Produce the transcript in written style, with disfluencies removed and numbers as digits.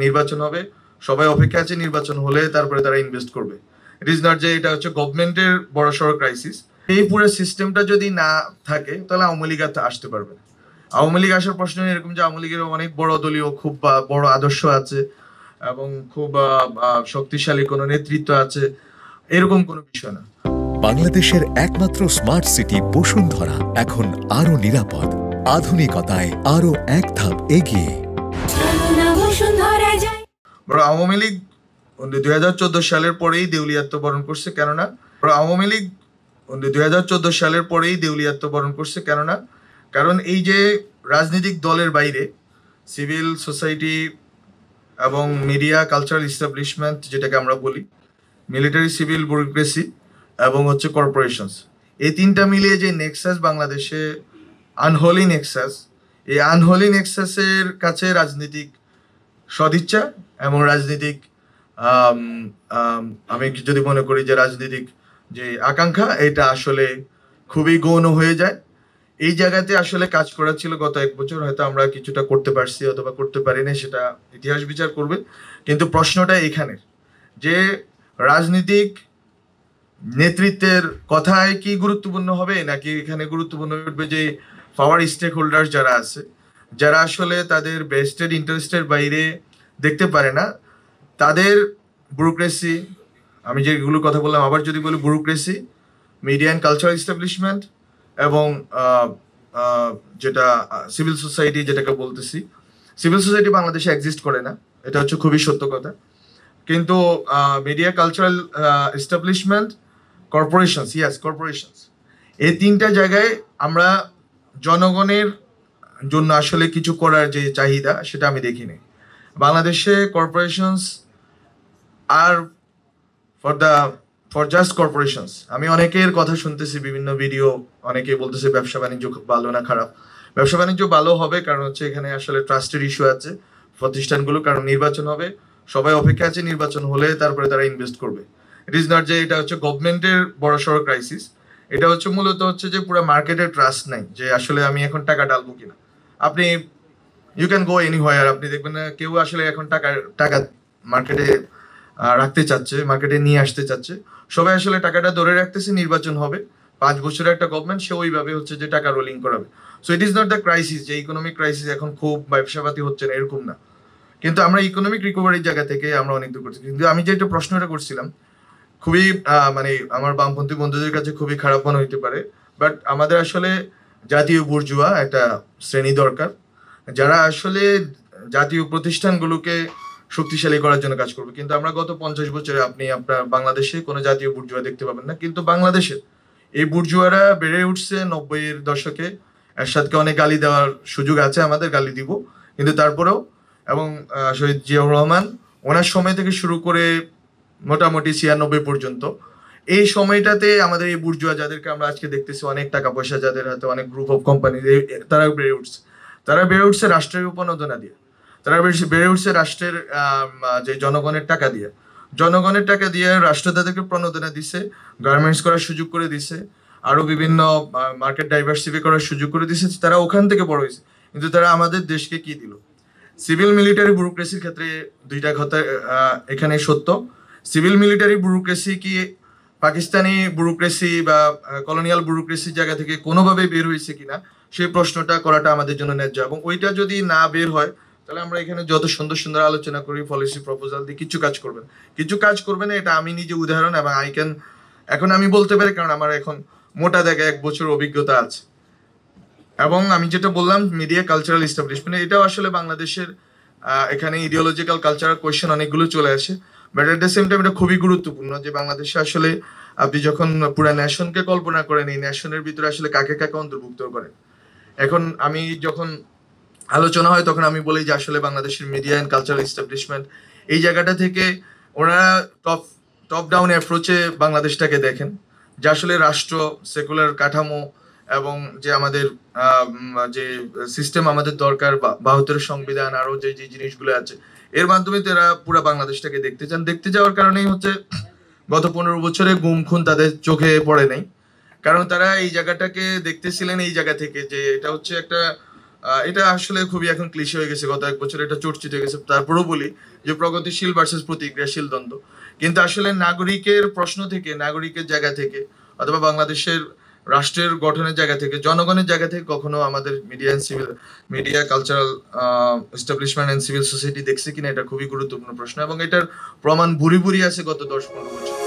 নির্বাচন হবে, সবাই অপেক্ষা আছে নির্বাচন হলে তারপরে তারা ইনভেস্ট করবে। ইট ইজ নট যে এটা হচ্ছে গভর্নমেন্টের বড়সড় ক্রাইসিস। এই পুরো সিস্টেমটা যদি না থাকে তাহলে আওয়ামী লীগ আসতে পারবে না। আওয়ামী লীগ আসার প্রশ্ন এরকম যে আওয়ামী লীগের অনেক বড় দলীয় খুব বড় আদর্শ আছে এবং খুব শক্তিশালী কোনো নেতৃত্ব আছে, এরকম কোনো বিষয় না। বাংলাদেশের একমাত্র স্মার্ট সিটি বসুন্ধরা এখন আরো নিরাপদ, আধুনিকতায় আরো এক ধাপ এগিয়ে। আওয়ামী লীগ 2014 সালের পরেই দেউলিয়াত্ব বরণ করছে, কেননা আওয়ামী লীগ 2014 সালের পরেই দেউলিয়াত্ব বরণ করছে, কেননা কারণ এই যে রাজনৈতিক দলের বাইরে সিভিল সোসাইটি এবং মিডিয়া কালচারাল ইস্টাবলিশমেন্ট, যেটাকে আমরা বলি মিলিটারি, সিভিল, ব্যুরোক্রেসি এবং হচ্ছে কর্পোরেশনস, এই তিনটা মিলিয়ে যে নেক্সাস বাংলাদেশে আনহোলি নেক্সাস, এই আনহোলি নেক্সাসের কাছে রাজনৈতিক সদিচ্ছা এবং রাজনৈতিক আমি যদি মনে করি যে রাজনৈতিক যে আকাঙ্ক্ষা, এটা আসলে খুবই গৌণ হয়ে যায়। এই জায়গাতে আসলে কাজ করা ছিল গত 1 বছর, হয়তো আমরা কিছুটা করতে পারছি অথবা করতে পারি না, সেটা ইতিহাস বিচার করবে। কিন্তু প্রশ্নটা এখানের যে রাজনৈতিক নেতৃত্বের কথায় কি গুরুত্বপূর্ণ হবে, নাকি এখানে গুরুত্বপূর্ণ উঠবে যে পাওয়ার স্টেক হোল্ডার যারা আছে, যারা আসলে তাদের বেস্টেড ইন্টারেস্টের বাইরে দেখতে পারে না, তাদের ব্যুরোক্রেসি, আমি যেগুলো কথা বললাম আবার যদি বলি, bureaucracy, media and cultural establishment এবং যেটা সিভিল সোসাইটি, যেটাকে বলতেছি, সিভিল সোসাইটি বাংলাদেশে এক্সিস্ট করে না, এটা হচ্ছে খুবই সত্য কথা। কিন্তু media cultural establishment, corporations, corporations, এই তিনটা জায়গায় আমরা জনগণের জন্য আসলে কিছু করার যে চাহিদা, সেটা আমি দেখিনি। বাংলাদেশে corporations are for just corporations. আমি অনেকের কথা শুনতেছি বিভিন্ন ভিডিও, অনেকে বলতেছে ব্যবসা বাণিজ্য ভালো না খারাপ। ব্যবসা বাণিজ্য ভালো হবে, কারণ হচ্ছে এখানে আসলে ট্রাস্টের ইস্যু আছে প্রতিষ্ঠানগুলো, কারণ নির্বাচন হবে, সবাই অপেক্ষা আছে নির্বাচন হলে তারপরে তারা ইনভেস্ট করবে। ইট ইজ নট যে এটা হচ্ছে গভর্নমেন্টের বড়সড় ক্রাইসিস, এটা হচ্ছে মূলত হচ্ছে যে পুরো মার্কেটের ট্রাস্ট নাই, যে আসলে আমি এখন টাকা ডালবো কিনা। আপনি ইউ ক্যান গো এনিহোয়ার, আপনি দেখবেন না কেউ আসলে এখন টাকা মার্কেটে রাখতে চাচ্ছে, মার্কেটে নিয়ে আসতে চাচ্ছে। সবাই আসলে টাকাটা ধরে রাখতেছে, নির্বাচন হবে, 5 বছরের একটা গভর্নমেন্ট, সে ওইভাবে হচ্ছে যে টাকা রোলিং করাবে। So it is not the crisis যে ইকোনমিক ক্রাইসিস এখন খুব ব্যবসাপাতি হচ্ছে না, এরকম না। কিন্তু আমরা ইকোনমিক রিকভারির জায়গা থেকে আমরা অনেক দূর করছি। কিন্তু আমি যে একটা প্রশ্নটা করছিলাম, খুবই মানে আমার বামপন্থী বন্ধুদের কাছে খুবই খারাপ মনে হইতে পারে, বাট আমাদের আসলে জাতীয় বুর্জুয়া একটা শ্রেণী দরকার, যারা আসলে জাতীয় প্রতিষ্ঠানগুলোকে শক্তিশালী করার জন্য কাজ করবে। কিন্তু আমরা গত 50 বছরে আপনি আপনার বাংলাদেশে কোনো জাতীয় বুর্জুয়া দেখতে পাবেন না। কিন্তু বাংলাদেশের এই বুর্জুয়ারা বেড়ে উঠছে 90-এর দশকে। এরশাদকে অনেক গালি দেওয়ার সুযোগ আছে, আমাদের গালি দিব, কিন্তু তারপরেও, এবং শহীদ জিয়াউর রহমান, ওনার সময় থেকে শুরু করে মোটামুটি 96 পর্যন্ত, এই সময়টাতে আমাদের এই বুর্জুয়া যাদেরকে আমরা আজকে দেখতেছি, অনেক টাকা পয়সা যাদের হাতে, অনেক গ্রুপ অফ কোম্পানি, তারা বেড়ে উঠছে। তারা বেড়ে উঠছে রাষ্ট্রের উপনদনা দিয়ে, তারা বেড়ে উঠছে রাষ্ট্রের যে জনগণের টাকা দিয়ে। জনগণের টাকা দিয়ে রাষ্ট্র তাদেরকে প্রণোদনা দিছে, গার্মেন্টস করার সুযোগ করে দিছে, আরো বিভিন্ন মার্কেট ডাইভার্সিফাই করার সুযোগ করে দিছে। তারা ওখান থেকে বড় হয়েছে, কিন্তু তারা আমাদের দেশকে কি দিল? সিভিল মিলিটারি ব্যুরোক্রেসির ক্ষেত্রে দুইটা কথা এখানে সত্য। সিভিল মিলিটারি ব্যুরোক্রেসি কি পাকিস্তানি ব্যুরোক্রেসি বা কলোনিয়াল ব্যুরোক্রেসির জায়গা থেকে কোনোভাবে বের হয়েছে কিনা, সেই প্রশ্নটা করাটা আমাদের জন্য ন্যায্য। এবং ওইটা যদি না বের হয়, তাহলে আমরা এখানে যত সুন্দর সুন্দর আলোচনা করি, পলিসি প্রপোজাল দিয়ে কিছু কাজ করবে না। এটা আমি নিজে উদাহরণ, এবং এখন আমি বলতে পারি, কারণ আমার এখন মোটা দাগে 1 বছর অভিজ্ঞতা আছে। এবং আমি যেটা বললাম মিডিয়া কালচারাল এস্টাবলিশমেন্ট, এটাও আসলে বাংলাদেশের এখানে ইডিওলজিক্যাল কালচারাল কোয়েশ্চেন অনেকগুলো চলে আসে, but at the same time এটা খুবই গুরুত্বপূর্ণ যে বাংলাদেশে আসলে আপনি যখন পুরো ন্যাশনকে কল্পনা করেন, এই ন্যাশনের ভিতরে আসলে কাকে কাকে অন্তর্ভুক্ত করেন। এখন আমি যখন আলোচনা হয় তখন আমি বলি যে আসলে বাংলাদেশের মিডিয়া অ্যান্ড কালচারাল এস্টাবলিশমেন্ট এই জায়গাটা থেকে ওনারা টপ ডাউন অ্যাপ্রোচে বাংলাদেশটাকে দেখেন, যে আসলে রাষ্ট্র, সেকুলার কাঠামো এবং যে আমাদের যে সিস্টেম আমাদের দরকার, 72 সংবিধান, আরো যে যে জিনিসগুলো আছে, এর মাধ্যমে তারা পুরো বাংলাদেশটাকে দেখতে চান। দেখতে যাওয়ার কারণেই হচ্ছে গত 15 বছরে গুম খুন তাদের চোখে পড়ে নাই, কারণ তারা এই জায়গাটাকে দেখতেছিলেন এই জায়গা থেকে যে এটা হচ্ছে একটা এটা আসলে খুবই এখন ক্লিশে হয়ে গেছে, গত 1 বছর এটা চর্চিত হয়ে গেছে। তারপরেও বলি যে প্রগতিশীল ভার্সেস প্রতিক্রিয়াশীল দ্বন্দ্ব। কিন্তু আসলে নাগরিকের প্রশ্ন থেকে, নাগরিকের জায়গা থেকে, অথবা বাংলাদেশের রাষ্ট্রের গঠনের জায়গা থেকে, জনগণের জায়গা থেকে কখনো আমাদের media and civil, media, cultural establishment and civil society দেখছে কিনা, এটা খুবই গুরুত্বপূর্ণ প্রশ্ন, এবং এটার প্রমাণ ভুরি ভুরি আছে গত 10-15 বছর।